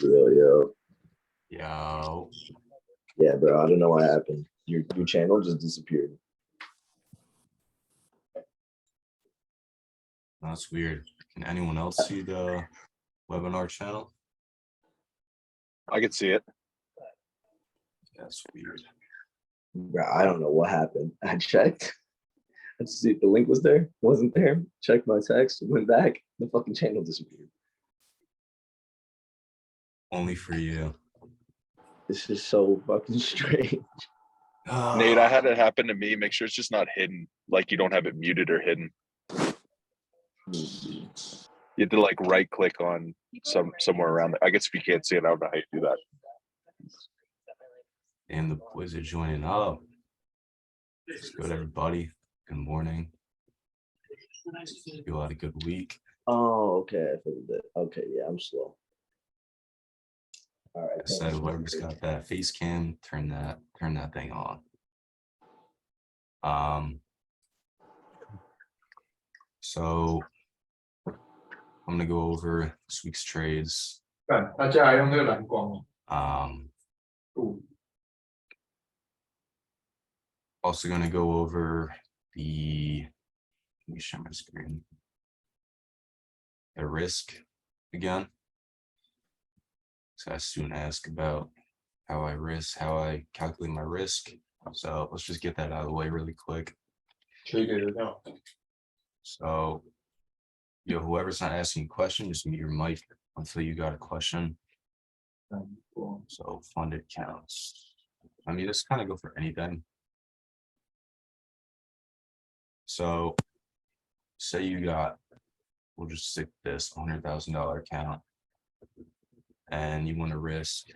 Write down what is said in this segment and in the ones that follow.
Yo. Yo. Yeah, bro. I don't know what happened. Your channel just disappeared. That's weird. Can anyone else see the webinar channel? I can see it. That's weird. Bro, I don't know what happened. I checked. Let's see if the link was there. Wasn't there. Checked my text. Went back. The fucking channel disappeared. Only for you. This is so fucking strange. Nate, I had it happen to me. Make sure it's just not hidden. Like you don't have it muted or hidden. You have to like right click on somewhere around there. I guess if you can't see it, I don't know how you do that. And the boys are joining up. It's good, everybody. Good morning. You had a good week. Oh, okay. I figured that. Okay, yeah, I'm slow. All right. I said whoever's got that face cam, turn that thing on. So I'm gonna go over this week's trades. Also gonna go over let me share my screen. The risk again. So I soon ask about how I calculate my risk. So let's just get that out of the way really quick. So, whoever's not asking a question, just mute your mic until you got a question. So funded counts. I mean, this kind of go for anything. So say you got, we'll just stick this $100,000 account and you want to risk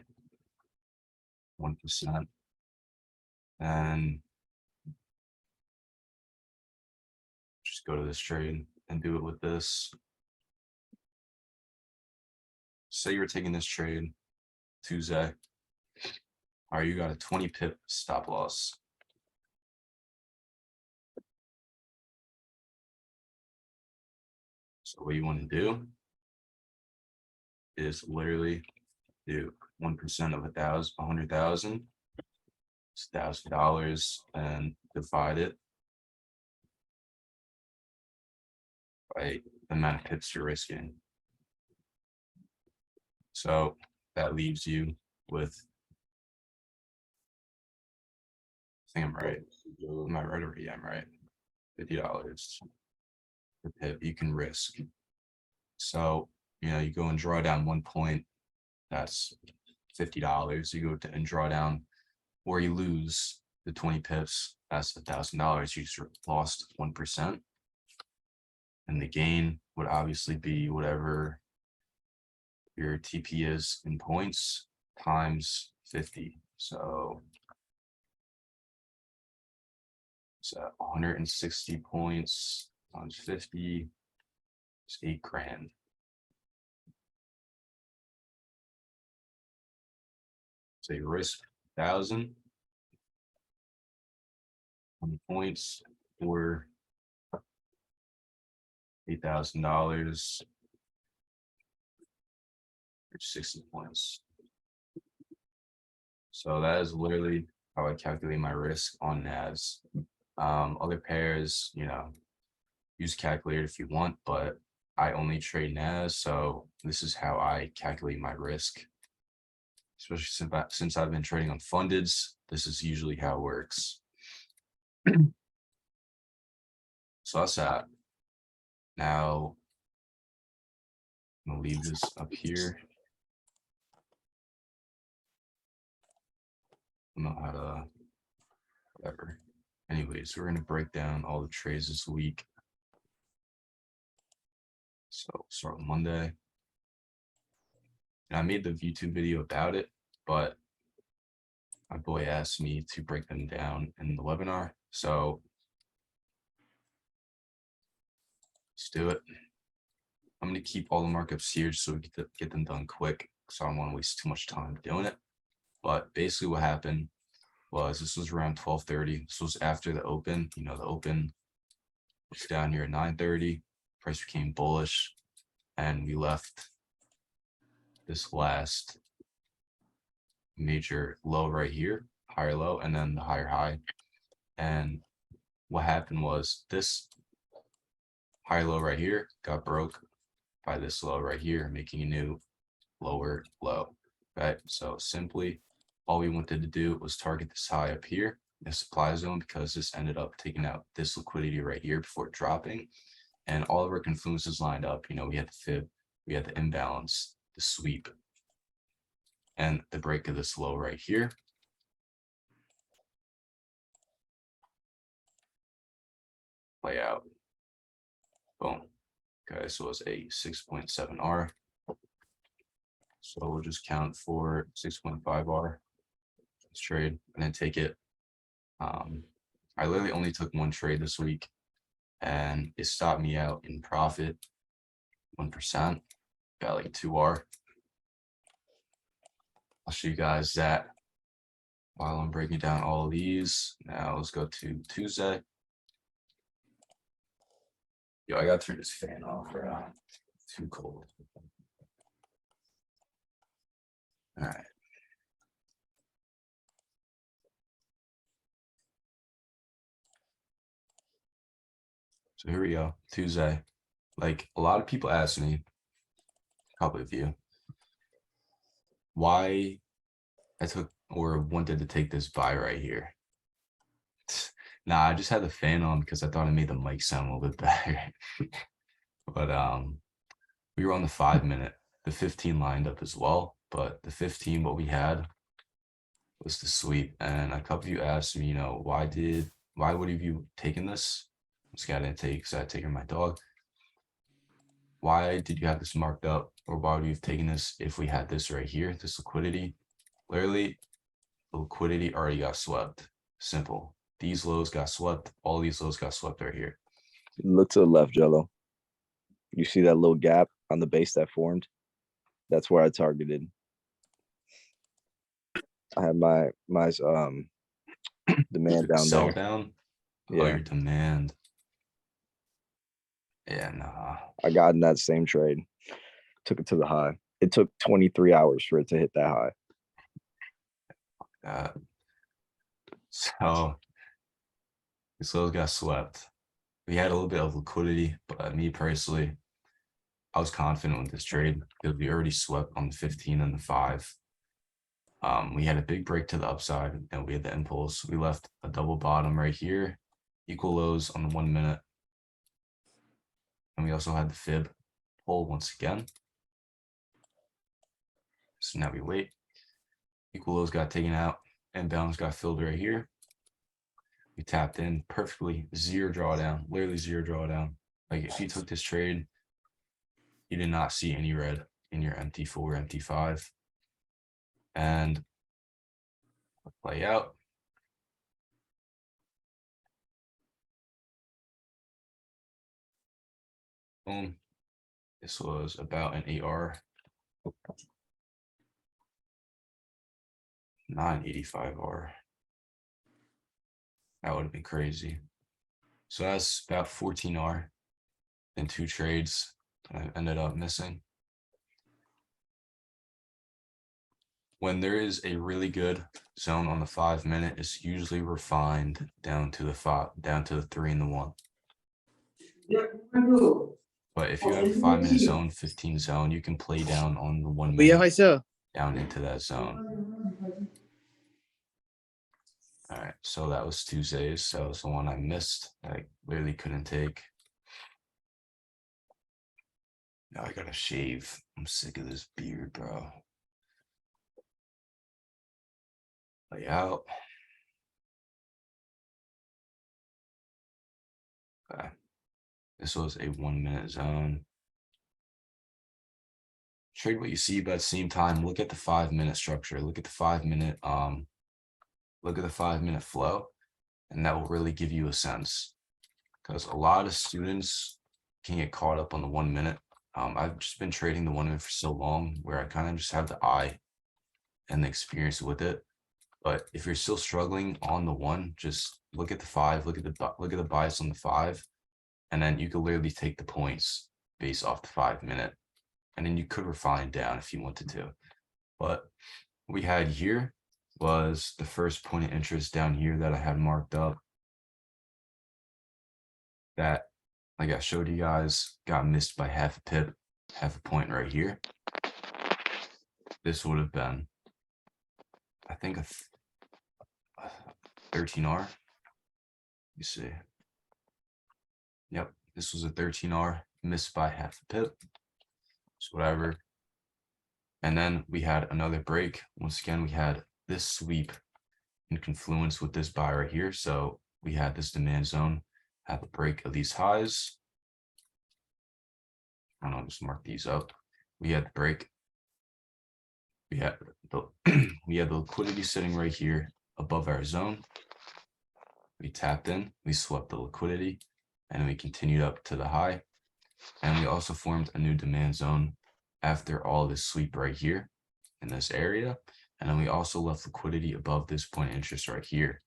1%. And just go to this trade and do it with this. Say you're taking this trade Tuesday. All right, you got a 20 pip stop loss. So what you want to do is literally do 1% of 100,000. It's $1,000 and divide it by the amount of pips you're risking. So that leaves you with, I think I'm right. Am I right? Or yeah, I'm right. $50 per pip you can risk. So, you go and draw down 1 point, that's $50. You go and draw down, or you lose the 20 pips, that's $1,000. You just lost 1%. And the gain would obviously be whatever your TP is in points times 50. So it's 160 points times 50. It's $8,000. So you risk 1,000 points for $8,000 or 60 points. So that is literally how I calculate my risk on NAVs. Other pairs, use calculator if you want, but I only trade NAVs, so this is how I calculate my risk. Especially since I've been trading on fundeds, this is usually how it works. So that's that. Now, I'm gonna leave this up here. I don't know how to, whatever. Anyways, we're gonna break down all the trades this week. So start with Monday. And I made the YouTube video about it, but my boy asked me to break them down in the webinar. So let's do it. I'm going to keep all the markups here so we get them done quick. So I don't want to waste too much time doing it. But basically what happened was this was around 12:30. This was after the open. The open was down here at 9:30. Price became bullish and we left this last major low right here, higher low, and then the higher high. And what happened was this higher low right here got broke by this low right here, making a new lower low. Right. So simply all we wanted to do was target this high up here, the supply zone, because this ended up taking out this liquidity right here before dropping. And all of our confluences lined up. You know, we had the fib, we had the imbalance, the sweep, and the break of this low right here. Play out. Boom. Okay, so it's a 6.7 R. So we'll just count for 6.5 R. Let's trade and then take it. I literally only took one trade this week, and it stopped me out in profit 1%. Got like 2R. I'll show you guys that while I'm breaking down all of these. Now let's go to Tuesday. Yo, I gotta turn this fan off, bro. It's too cold. All right. So here we go, Tuesday. Like a lot of people ask me, a couple of you, why I took or wanted to take this buy right here. Nah, I just had the fan on because I thought it made the mic sound a little bit better. But we were on the 5 minute, the 15 lined up as well, but the 15, what we had was the sweep. And a couple of you asked me, you know, why would have you taken this? This guy didn't take because I had taken my dog. Why did you have this marked up, or why would you have taken this if we had this right here, this liquidity? Literally, the liquidity already got swept. Simple. These lows got swept. All these lows got swept right here. Look to the left, Jello. You see that little gap on the base that formed? That's where I targeted. I had my demand down Sell there. down. Oh, Yeah, your demand. Yeah, nah. I got in that same trade. Took it to the high. It took 23 hours for it to hit that high. So these lows got swept. We had a little bit of liquidity, but me personally, I was confident with this trade because we already swept on the 15 and the 5. We had a big break to the upside, and we had the impulse. We left a double bottom right here, equal lows on the 1 minute. And we also had the fib pull once again. So now we wait. Equal lows got taken out, and balance got filled right here. We tapped in perfectly, 0 drawdown, literally 0 drawdown. Like if you took this trade, you did not see any red in your MT4, MT5. And play out. Boom. This was about an 8R. 985R. That would have been crazy. So that's about 14R in 2 trades that I ended up missing. When there is a really good zone on the 5 minute, it's usually refined down to the 3 and the 1. But if you have a 5 minute zone, 15 zone, you can play down on the 1 minute down into that zone. All right, so that was Tuesdays. So that was the one I missed. I literally couldn't take. Now I gotta shave. I'm sick of this beard, bro. Lay out. Okay. This was a 1 minute zone. Trade what you see, but at the same time, look at the 5 minute structure. Look at the 5 minute look at the 5 minute flow, and that will really give you a sense. Because a lot of students can get caught up on the 1 minute. I've just been trading the 1 minute for so long where I kind of just have the eye and the experience with it. But if you're still struggling on the 1, just look at the 5, look at the bias on the 5, and then you can literally take the points based off the 5 minute. and then you could refine down if you wanted to. But what we had here was the first point of interest down here that I had marked up. That, like I showed you guys, got missed by half a pip, half a point right here. This would have been, I think, a 13R. You see. Yep, this was a 13R, missed by half a pip. So whatever. And then we had another break. Once again, we had this sweep in confluence with this buy right here. So we had this demand zone have a break of these highs. And I'll just mark these up. We had the break. We had the we had the liquidity sitting right here above our zone. We tapped in, we swept the liquidity, and we continued up to the high. And we also formed a new demand zone after all this sweep right here in this area. And then we also left liquidity above this point of interest right here.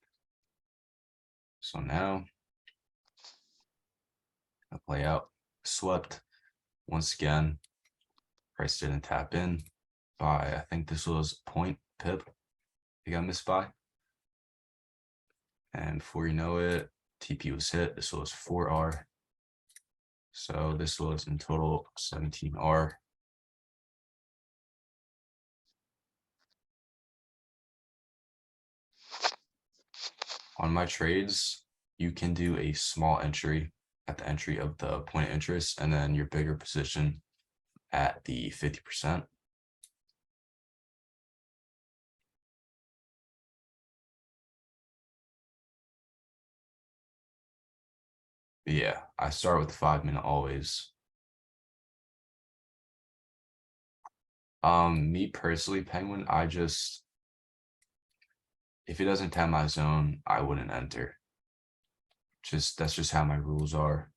So now I'll play out, swept once again, price didn't tap in by, I think this was point pip. They got missed by. And before you know it, TP was hit. This was 4R. So this was in total 17R. On my trades, you can do a small entry at the entry of the point of interest, and then your bigger position at the 50%. Yeah, I start with the 5-minute always. Me personally, Penguin, if it doesn't tap my zone, I wouldn't enter. That's just how my rules are.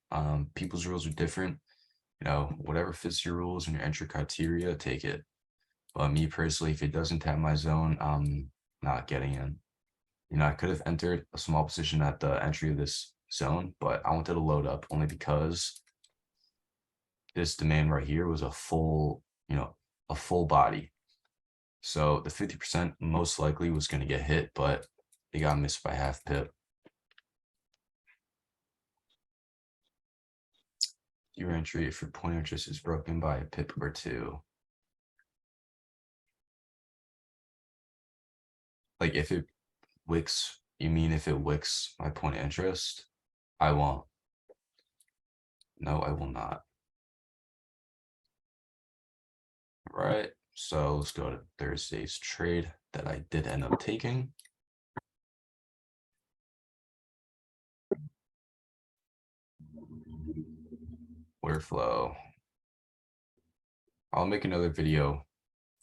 People's rules are different. You know, whatever fits your rules and your entry criteria, take it. But me personally, if it doesn't tap my zone, I'm not getting in. You know, I could have entered a small position at the entry of this zone, but I wanted to load up only because this demand right here was a full, a full body. So the 50% most likely was going to get hit, but they got missed by half pip. Your entry if your point of interest is broken by a pip or two. Like if it wicks, you mean if it wicks my point of interest? I won't. No, I will not. All right, so let's go to Thursday's trade that I did end up taking. Order flow. I'll make another video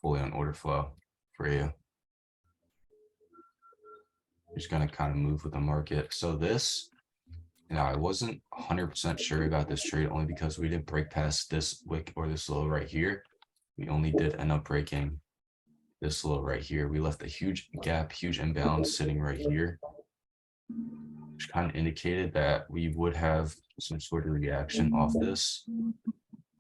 fully on order flow for you. Just gonna kind of move with the market. So this, I wasn't 100% sure about this trade only because we didn't break past this wick or this low right here. We only did end up breaking this low right here. We left a huge gap, huge imbalance sitting right here, which kind of indicated that we would have some sort of reaction off this.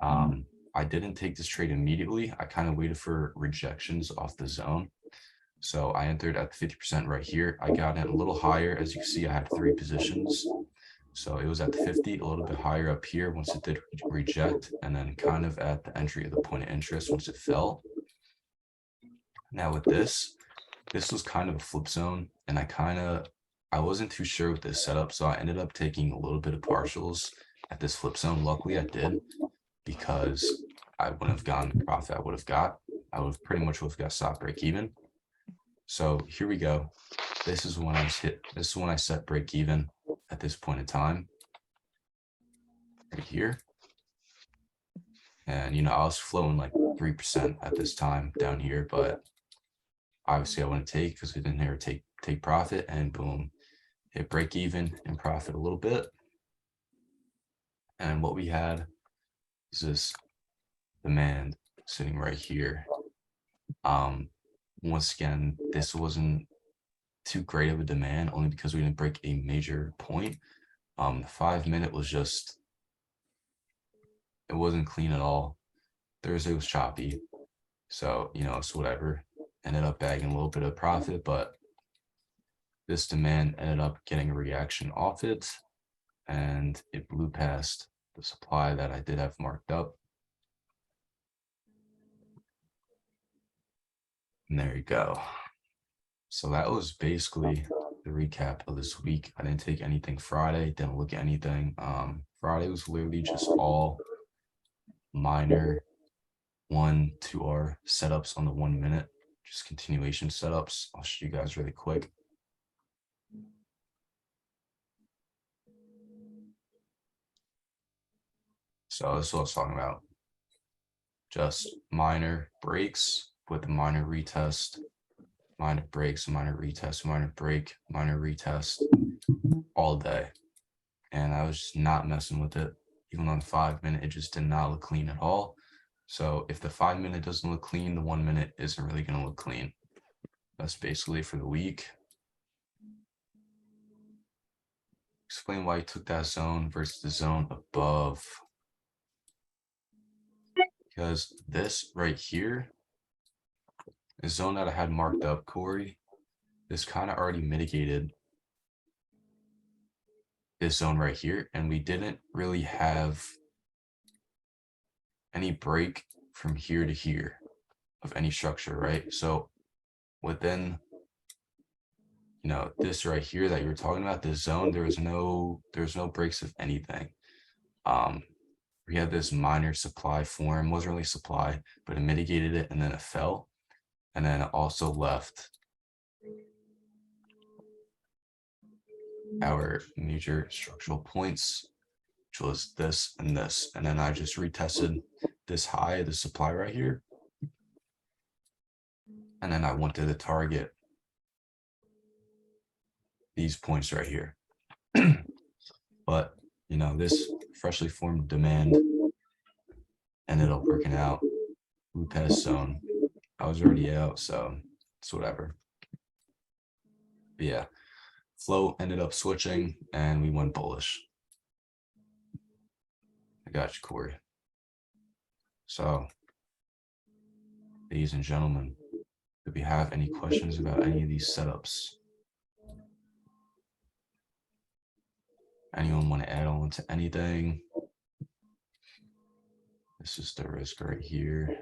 I didn't take this trade immediately. I kind of waited for rejections off the zone. So I entered at 50% right here. I got in a little higher. As you can see, I had 3 positions. So it was at the 50, a little bit higher up here once it did reject, and then kind of at the entry of the point of interest once it fell. Now with this was kind of a flip zone, and I wasn't too sure with this setup, so I ended up taking a little bit of partials at this flip zone. Luckily I did, because I wouldn't have gotten the profit I would have got. I would have pretty much got stop break even. So here we go. This is when I was hit. This is when I set break even at this point in time. Right here. And I was flowing like 3% at this time down here, but obviously I wouldn't take because we didn't ever take profit, and boom, hit break even and profit a little bit. And what we had is this demand sitting right here. Once again, this wasn't too great of a demand only because we didn't break a major point. The 5-minute was just, it wasn't clean at all. Thursday was choppy. So, it's whatever. Ended up bagging a little bit of profit, but this demand ended up getting a reaction off it, and it blew past the supply that I did have marked up. And there you go. So that was basically the recap of this week. I didn't take anything Friday, didn't look at anything. Friday was literally just all minor 1-2R setups on the 1 minute, just continuation setups. I'll show you guys really quick. So this is what I was talking about. Just minor breaks with a minor retest, minor breaks, minor retest, minor break, minor retest all day. And I was just not messing with it. Even on 5 minute, it just did not look clean at all. So if the 5 minute doesn't look clean, the 1 minute isn't really going to look clean. That's basically for the week. Explain why you took that zone versus the zone above. Because this right here, the zone that I had marked up, Corey, this kind of already mitigated this zone right here. And we didn't really have any break from here to here of any structure, right? So within, this right here that you were talking about, this zone, there's no breaks of anything. We had this minor supply form, wasn't really supply, but it mitigated it, and then it fell, and then it also left our major structural points, which was this and this, and then I just retested this high, the supply right here, and then I wanted to target these points right here. But this freshly formed demand ended up working out. We passed zone. I was already out, so it's whatever. But yeah, flow ended up switching and we went bullish. I got you, Corey. So, ladies and gentlemen, if you have any questions about any of these setups, anyone want to add on to anything? This is the risk right here.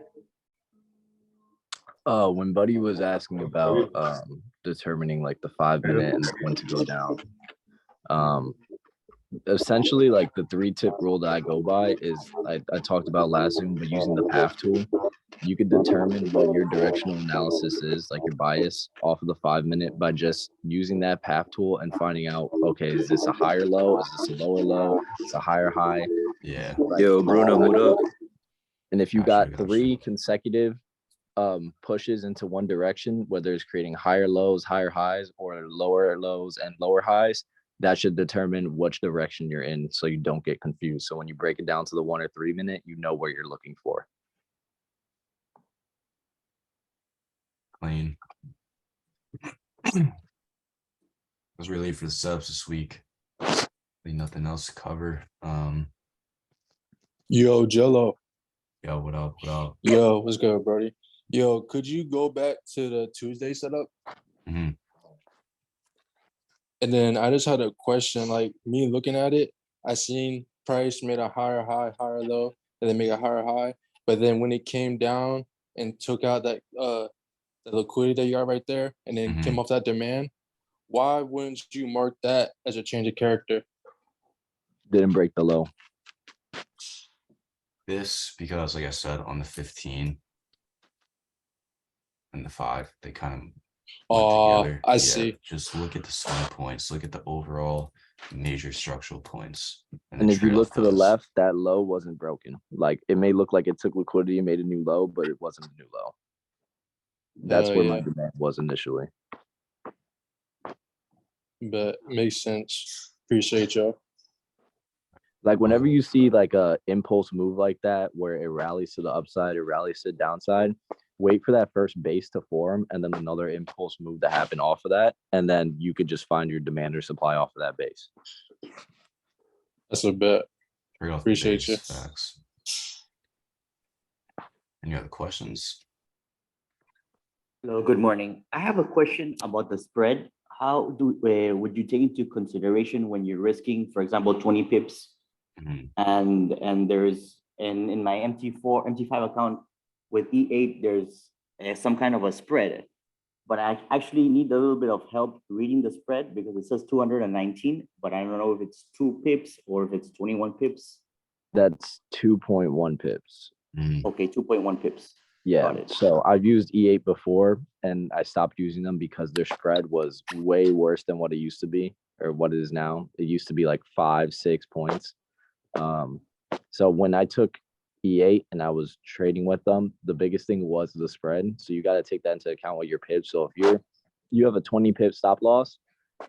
When Buddy was asking about determining like the 5 minute and when to go down, essentially like the 3-tip rule that I go by is I talked about last Zoom, but using the path tool, you can determine what your directional analysis is, like your bias off of the 5 minute by just using that path tool and finding out, okay, is this a higher low? Is this a lower low? Is a higher high? Yeah. Yo, Bruno, what up? And if you Gotcha, got 3 consecutive pushes into one direction, whether it's creating higher lows, higher highs, or lower lows and lower highs, that should determine which direction you're in so you don't get confused. So when you break it down to the 1 or 3 minute, you know what you're looking for. Clean. I was really for the subs this week. Nothing else to cover. Yo, Jello. Yo, what up? What up? Yo, what's good, Brody? Yo, could you go back to the Tuesday setup? Mm-hmm. And then I just had a question. Like me looking at it, I seen price made a higher high, higher low, and then make a higher high. But then when it came down and took out that the liquidity that you got right there, and then came off that demand, why wouldn't you mark that as a change of character? Didn't break the low. This, because like I said, on the 15 and the 5, they kind of went together. I see. Just look at the swing points, look at the overall major structural points. And if you look to the left, that low wasn't broken. Like it may look like it took liquidity and made a new low, but it wasn't a new low. That's where my demand was initially. But makes sense. Appreciate you. Like whenever you see like a impulse move like that, where it rallies to the upside, it rallies to the downside, wait for that first base to form and then another impulse move to happen off of that. And then you could just find your demand or supply off of that base. That's a bet. Appreciate you. Facts. Any other questions? Hello, good morning. I have a question about the spread. How would you take into consideration when you're risking, for example, 20 pips, Mhm. and there's in my MT4, MT5 account with E8, there's some kind of a spread, but I actually need a little bit of help reading the spread because it says 219, but I don't know if it's 2 pips or if it's 21 pips. That's 2.1 pips. Mm. Okay, 2.1 pips. Yeah. Got it. So I've used E8 before and I stopped using them because their spread was way worse than what it used to be or what it is now. It used to be like 5-6 points. So when I took E8 and I was trading with them, the biggest thing was the spread. So you got to take that into account with your pips. So if you have a 20 pip stop loss,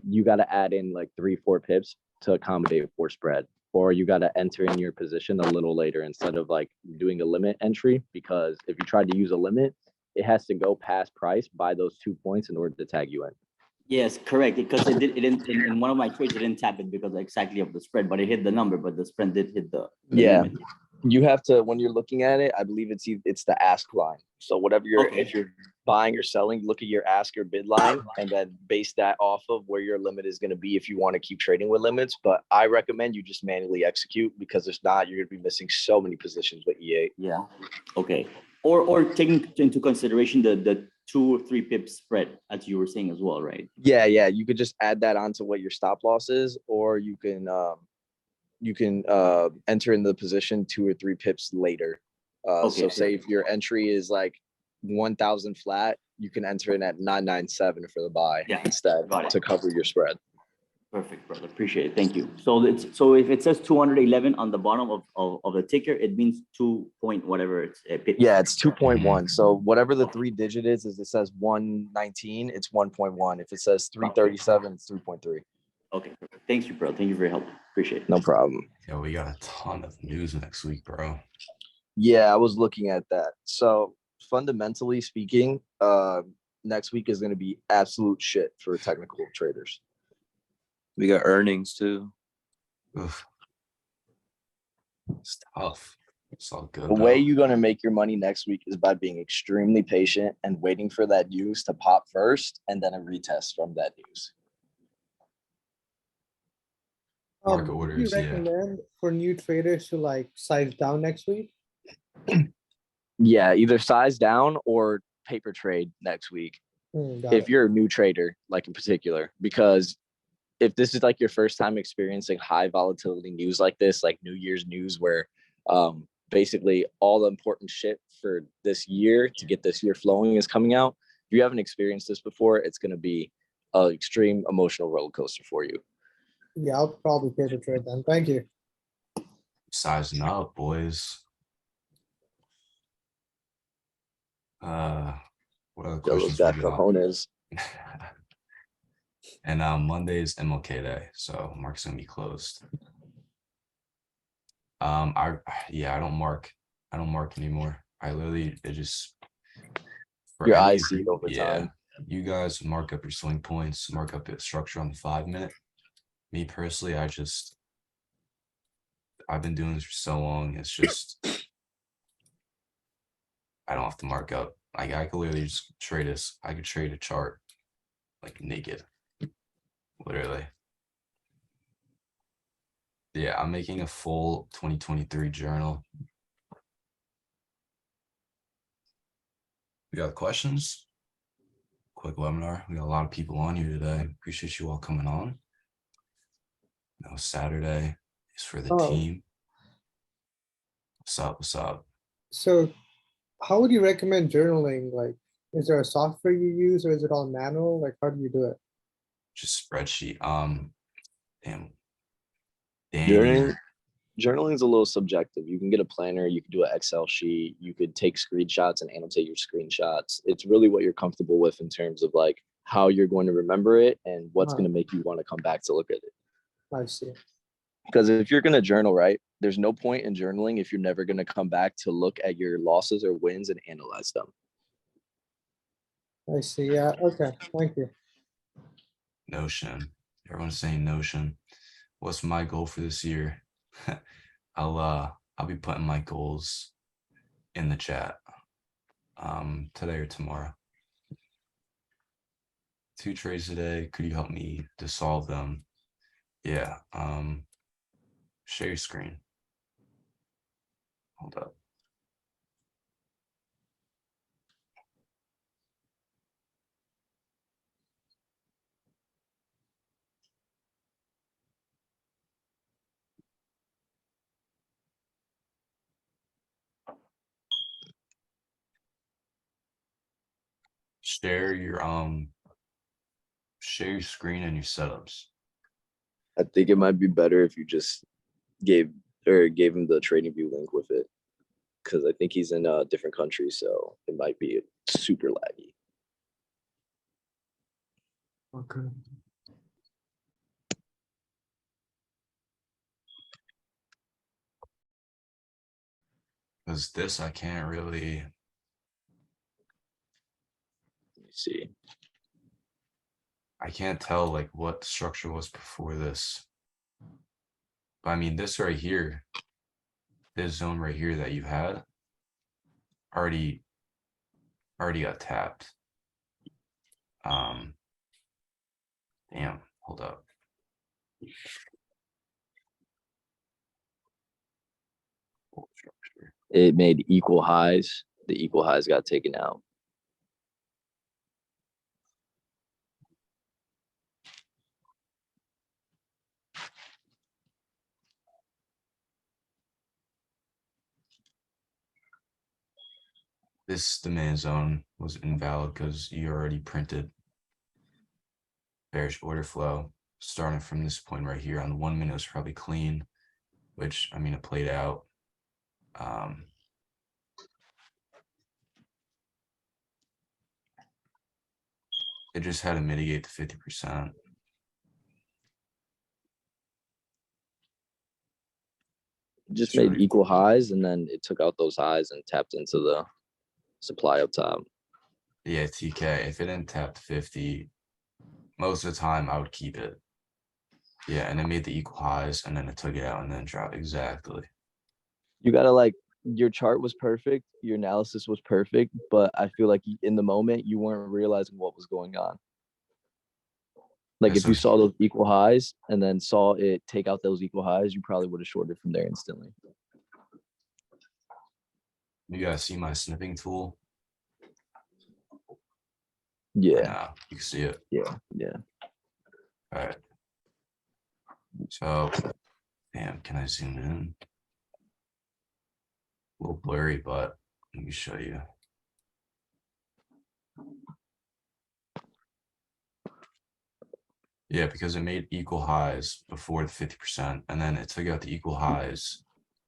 you got to add in like 3-4 pips to accommodate for spread, or you got to enter in your position a little later instead of like doing a limit entry, because if you try to use a limit, it has to go past price by those 2 points in order to tag you in. Yes, correct. Because it didn't in one of my trades, it didn't tap it because exactly of the spread, but it hit the number, but the spread did hit the Yeah. limit. You have to, when you're looking at it, I believe it's the ask line. So whatever Okay. if you're buying or selling, look at your ask or bid line and then base that off of where your limit is going to be if you want to keep trading with limits. But I recommend you just manually execute, because if not, you're going to be missing so many positions with E8. Yeah. Okay. Or taking into consideration the 2 or 3 pips spread, as you were saying as well, right? Yeah, you could just add that onto what your stop loss is, or you can enter in the position 2 or 3 pips later. Okay, So say if your entry is like 1,000 flat, you can enter in at 997 for the buy instead got it. to cover your spread. Perfect, brother. Appreciate it. Thank you. So if it says 211 on the bottom of the ticker, it means 2 point whatever it's pips. Yeah, it's 2.1. So whatever the 3 digit is it says 119, it's 1.1. If it says 337, it's 3.3. Okay, perfect. Thanks you, bro. Thank you for your help. Appreciate it. No problem. Yeah, we got a ton of news next week, bro. Yeah, I was looking at that. So fundamentally speaking, next week is going to be absolute shit for technical traders. We got earnings too. Oof. It's tough. It's all good. The way you're going to make your money next week is by being extremely patient and waiting for that news to pop first and then a retest from that news. Market Do orders, you yeah. recommend for new traders to like size down next week? Yeah, either size down or paper trade next week. Got If it. you're a new trader, like in particular, because if this is like your first time experiencing high volatility news like this, like New Year's news, where basically all the important shit for this year to get this year flowing is coming out. If you haven't experienced this before, it's going to be an extreme emotional roller coaster for you. Yeah, I'll probably paper trade then. Thank you. Sizing up, boys. What other Those questions got we got? cojones. And Monday is MLK Day, so market's gonna be closed. I don't mark anymore. I literally for Your any eyes of see you- over time. You guys mark up your swing points, mark up your structure on the 5-minute. Me personally, I've been doing this for so long. It's just I don't have to mark up. Like I could literally just trade this. I could trade a chart like naked. Literally. Yeah, I'm making a full 2023 journal. We got questions? Quick webinar. We got a lot of people on here today. Appreciate you all coming on. Now Saturday is for the Oh. team. What's up? What's up? So how would you recommend journaling? Like, is there a software you use or is it all manual? Like, how do you do it? Just spreadsheet. Damn. Journaling is a little subjective. You can get a planner, you can do an Excel sheet, you could take screenshots and annotate your screenshots. It's really what you're comfortable with in terms of like how you're going to remember it and what's going to make you want to come back to look at it. I see. Because if you're going to journal, right, there's no point in journaling if you're never going to come back to look at your losses or wins and analyze them. I see. Yeah. Okay. Thank you. Notion. Everyone's saying Notion. What's my goal for this year? I'll be putting my goals in the chat. today or tomorrow. 2 trades today. Could you help me to solve them? Yeah. Share your screen. Hold up. Share your screen and your setups. I think it might be better if you just gave him the trading view link with it, because I think he's in a different country, so it might be super laggy. Okay. Because this I can't really. Let me see. I can't tell like what the structure was before this. But I mean, this right here, this zone right here that you had already got tapped. Damn, hold up. It made equal highs. The equal highs got taken out. This demand zone was invalid because you already printed bearish order flow starting from this point right here. On the 1 minute was probably clean, which I mean it played out. It just had to mitigate the 50%. Just made equal highs, and then it took out those highs and tapped into the supply up top. Yeah, TK, if it didn't tap 50, most of the time I would keep it. Yeah, and it made the equal highs, and then it took it out and then dropped. Exactly. You gotta like, your chart was perfect, your analysis was perfect, but I feel like in the moment you weren't realizing what was going on. Like Yeah, if so you saw those equal highs and then saw it take out those equal highs, you probably would have shorted from there instantly. you guys see my snipping tool? Yeah. No, you can see it. Yeah. All right. So, damn, can I zoom in? A little blurry, but let me show you. Yeah, because it made equal highs before the 50%, and then it took out the equal highs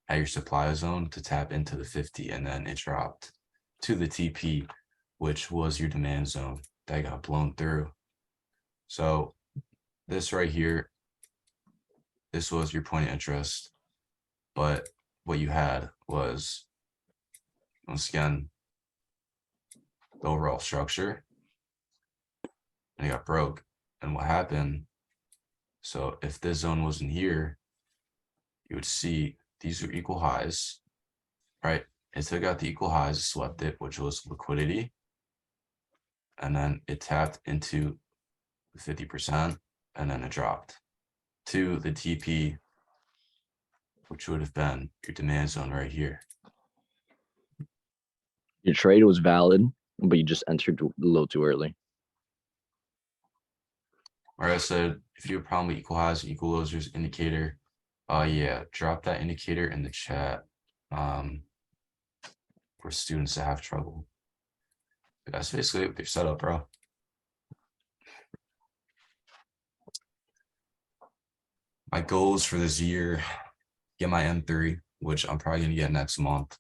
at your supply zone to tap into the 50, and then it dropped to the TP, which was your demand zone that got blown through. So this right here, this was your point of interest, but what you had was, once again, the overall structure, and it got broke. And what happened? So if this zone wasn't here, you would see these are equal highs, right? It took out the equal highs, swept it, which was liquidity. And then it tapped into 50%, and then it dropped to the TP, which would have been your demand zone right here. Your trade was valid, but you just entered a little too early. All right, I said, if you have a problem with equal highs and equal lows, there's indicator. Yeah, drop that indicator in the chat for students that have trouble. But that's basically what they're set up, bro. My goals for this year, get my M3, which I'm probably gonna get next month.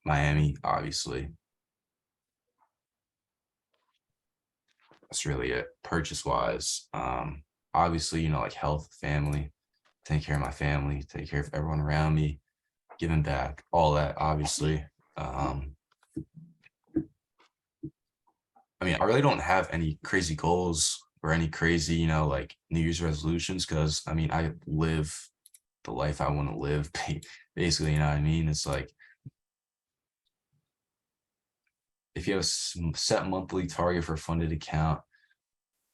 Miami, obviously. That's really it. Purchase wise, obviously, you know, like health, family, take care of my family, take care of everyone around me, giving back, all that, obviously. I mean, I really don't have any crazy goals or any crazy, you know, like New Year's resolutions, because I mean, I live the life I want to live, basically, you know what I mean? It's like, if you have a set monthly target for a funded account,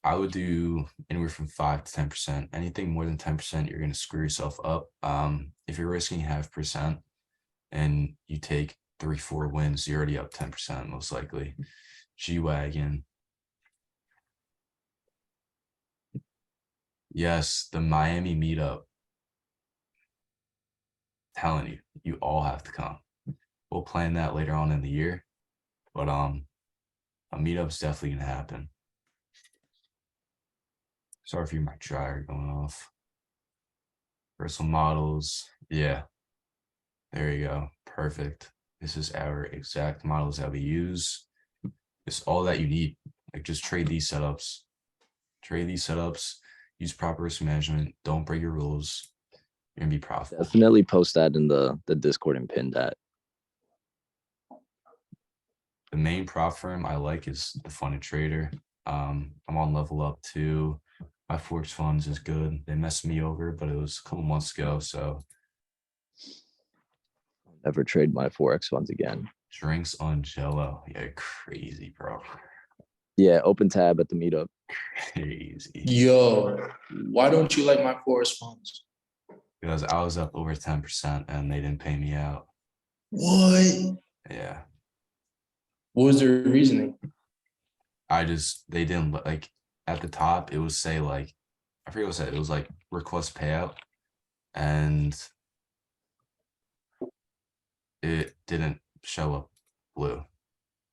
I would do anywhere from 5 to 10%. Anything more than 10%, you're going to screw yourself up. If you're risking 0.5% and you take 3-4 wins, you're already up 10% most likely. G-Wagon. Yes, the Miami meetup. Telling you, you all have to come. We'll plan that later on in the year, but a meetup's definitely gonna happen. Sorry for my dryer going off. Versal models, yeah. There you go, perfect. This is our exact models that we use. It's all that you need. Like, just trade these setups. Trade these setups. Use proper risk management. Don't break your rules. You're gonna be profitable. Definitely post that in the Discord and pin that. The main prop firm I like is the Funded Trader. I'm on level up too. My Forex funds is good. They messed me over, but it was a couple months ago. So Never trade my Forex funds again. drinks on Jello. Yeah, crazy, bro. Yeah, open tab at the meetup. Crazy. Yo, why don't you like my forest funds? Because I was up over 10% and they didn't pay me out. What? Yeah. What was their reasoning? They didn't like at the top, it would say like, I forget what it said. It was like request payout. And it didn't show up blue.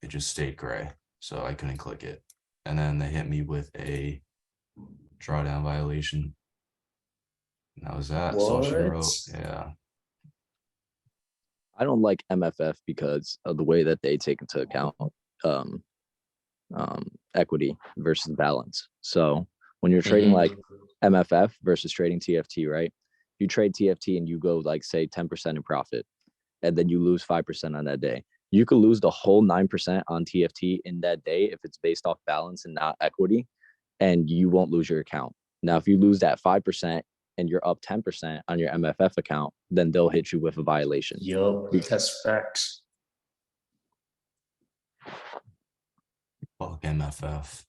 It just stayed gray. So I couldn't click it. And then they hit me with a drawdown violation. And that was that. That's all she wrote. What? Yeah. I don't like MFF because of the way that they take into account equity versus balance. So when you're trading like MFF versus trading TFT, right? You trade TFT and you go like say 10% in profit, and then you lose 5% on that day. You could lose the whole 9% on TFT in that day if it's based off balance and not equity, and you won't lose your account. Now, if you lose that 5% and you're up 10% on your MFF account, then they'll hit you with a violation. Yup, that's facts. Fuck MFF.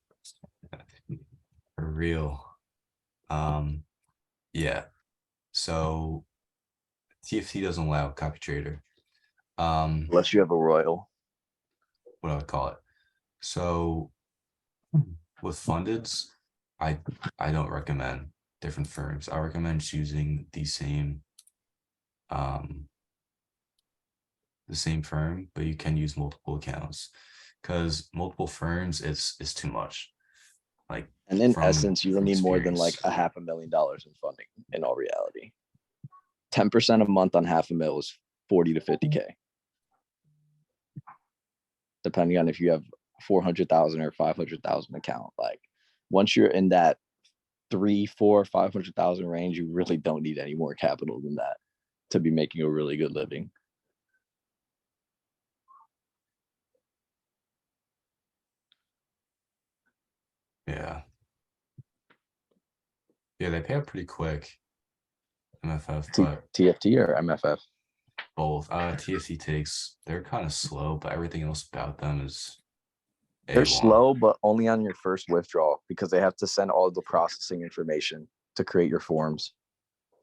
For real. Yeah. So TFT doesn't allow copy trader. Unless you have a royal. What do I call it? So with fundeds, I don't recommend different firms. I recommend choosing the same firm, but you can use multiple accounts, because multiple firms it's too much. Like, And in from essence, you don't need more than like experience. $500,000 in funding in all reality. 10% a month on $500,000 is 40 to 50K. Depending on if you have 400,000 or 500,000 account. Like once you're in that 3, 4, 500,000 range, you really don't need any more capital than that to be making a really good living. Yeah. Yeah, they pay up pretty quick. MFF, but TFT or MFF? both. TFT they're kind of slow, but everything else about them is They're A1. slow, but only on your first withdrawal because they have to send all the processing information to create your forms.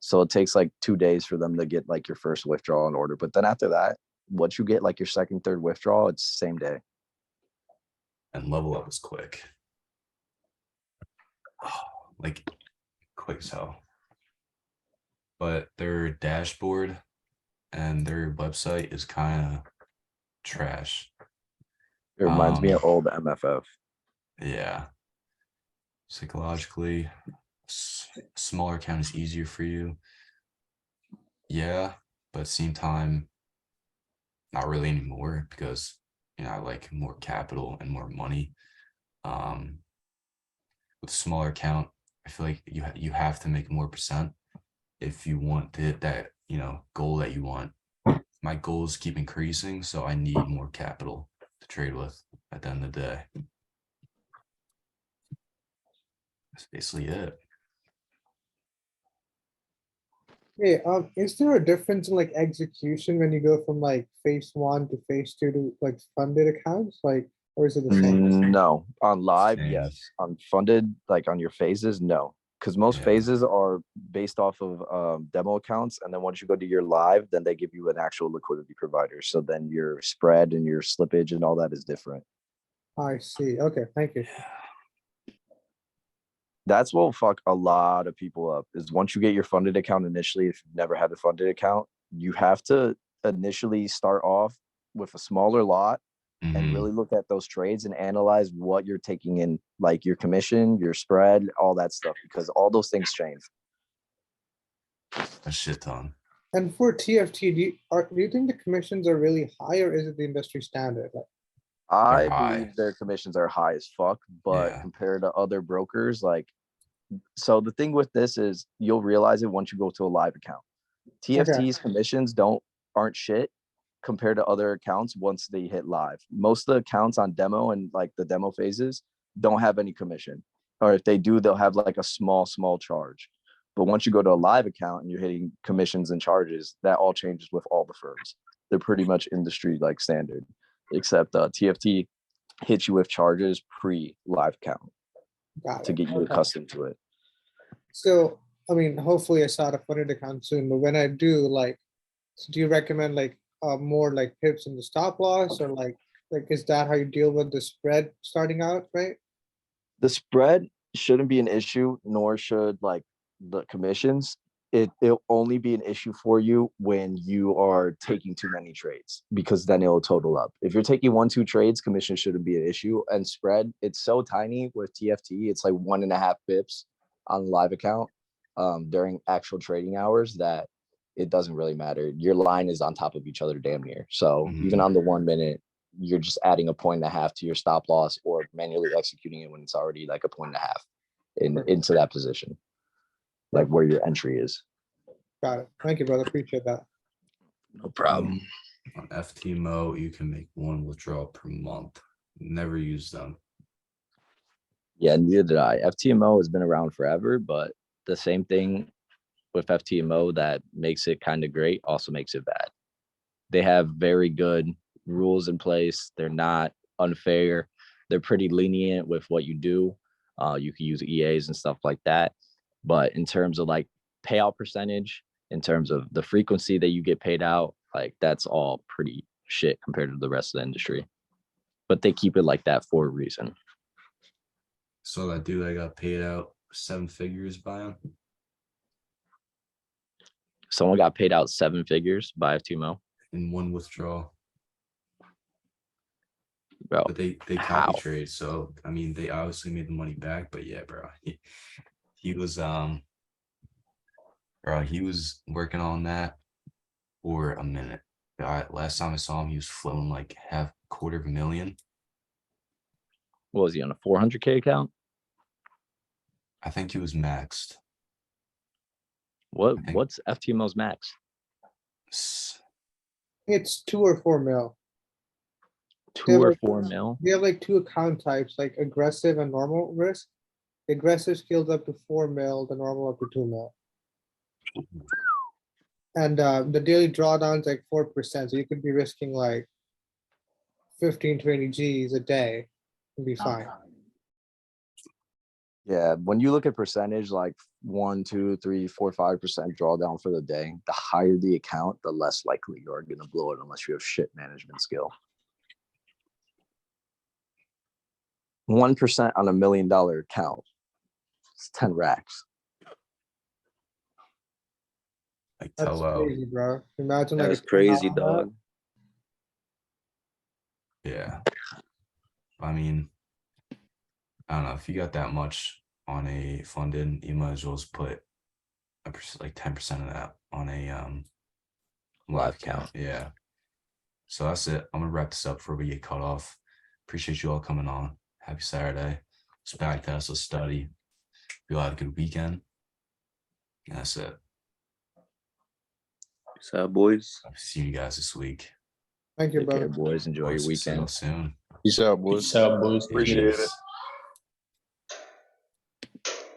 So it takes like 2 days for them to get like your first withdrawal in order. But then after that, once you get like your second, third withdrawal, it's same day. And level up is quick. Like quick as hell. But their dashboard and their website is kind of trash. It reminds me of old MFF. Yeah. Psychologically, smaller account is easier for you. Yeah, but at the same time, not really anymore, because I like more capital and more money. With a smaller account, I feel like you have to make more percent if you want to hit that goal that you want. My goals keep increasing, so I need more capital to trade with at the end of the day. That's basically it. Hey, is there a difference in like execution when you go from like phase 1 to phase 2 to like funded accounts? Like, or is it the same? No, on live, Same. yes. On funded, like on your phases, no. Because most Yeah. phases are based off of demo accounts, and then once you go to your live, then they give you an actual liquidity provider. So then your spread and your slippage and all that is different. I see. Okay, thank you. That's what will fuck a lot of people up is once you get your funded account initially, if you've never had a funded account, you have to initially start off with a smaller lot and Mhm. really look at those trades and analyze what you're taking in, like your commission, your spread, all that stuff, because all those things change. A shit ton. And for TFT, do you think the commissions are really high or is it the industry standard? Like, I high. believe their commissions are high as fuck, but Yeah. compared to other brokers, like, so the thing with this is you'll realize it once you go to a live account. TFT's commissions aren't shit compared to other accounts once they hit live. Most of the accounts on demo and like the demo phases don't have any commission. Or if they do, they'll have like a small charge. But once you go to a live account and you're hitting commissions and charges, that all changes with all the firms. They're pretty much industry like standard, except TFT hits you with charges pre-live account got to it. get you accustomed to it. So, I mean, hopefully I start a funded account soon, but when I do, like, so do you recommend like more like pips in the stop loss or like is that how you deal with the spread starting out, right? The spread shouldn't be an issue, nor should like the commissions. It'll only be an issue for you when you are taking too many trades, because then it'll total up. If you're taking 1-2 trades, commission shouldn't be an issue. And spread, it's so tiny with TFT, it's like 1.5 pips on the live account during actual trading hours that it doesn't really matter. Your line is on top of each other damn near. So even on the 1 minute, you're just adding 1.5 to your stop loss or manually executing it when it's already like 1.5 into that position, like where your entry is. Got it. Thank you, brother. Appreciate that. No problem. On FTMO, you can make 1 withdrawal per month. Never use them. Yeah, neither did I. FTMO has been around forever, but the same thing with FTMO that makes it kind of great also makes it bad. They have very good rules in place. They're not unfair. They're pretty lenient with what you do. You can use EAs and stuff like that. But in terms of like payout percentage, in terms of the frequency that you get paid out, like that's all pretty shit compared to the rest of the industry. But they keep it like that for a reason. So that dude that got paid out 7 figures by him. Someone got paid out 7 figures by FTMO In 1 withdrawal. bro. But they How? copy trade, so I mean they obviously made the money back. But yeah, bro, he was he was working on that for a minute. Last time I saw him, he was flowing like $250,000. What was he on a 400K account? I think he was maxed. What's FTMO's max? It's 2 or 4 mil. 2 or 4 mil? We have like 2 account types, like aggressive and normal risk. The aggressive scales up to 4 mil, the normal up to 2 mil. And the daily drawdown's like 4%. So you could be risking like 15, 20 G's a day and be fine. Yeah, when you look at percentage, like 1, 2, 3, 4, 5% drawdown for the day, the higher the account, the less likely you are going to blow it unless you have shit management skill. 1% on $1 million account, it's 10 racks. Like That's Tello. crazy, bro. Imagine like That's a crazy, 10 on that. dog. Yeah. I mean, I don't know, if you got that much on a funded, you might as well just put like 10% of that on a live account. Yeah. So that's it. I'm gonna wrap this up before we get cut off. Appreciate you all coming on. Happy Saturday. Let's back test, let's study. We all had a good weekend. And that's it. What's up, boys? I'll see you guys this week. Thank you, Take care, brother. boys. Enjoy your See you weekend. soon. Peace out, boys. Peace out, boys. Appreciate it. Peace.